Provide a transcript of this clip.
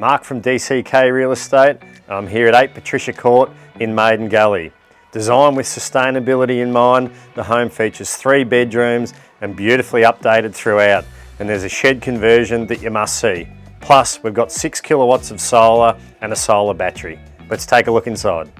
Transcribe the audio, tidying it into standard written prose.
Marc from DCK Real Estate. I'm here at 8 Patricia Court in Maiden, Gully. Designed with sustainability in mind, the home features 3 bedrooms and beautifully updated throughout. And there's a shed conversion that you must see. Plus, we've got 6 kilowatts of solar and a solar battery. Let's take a look inside.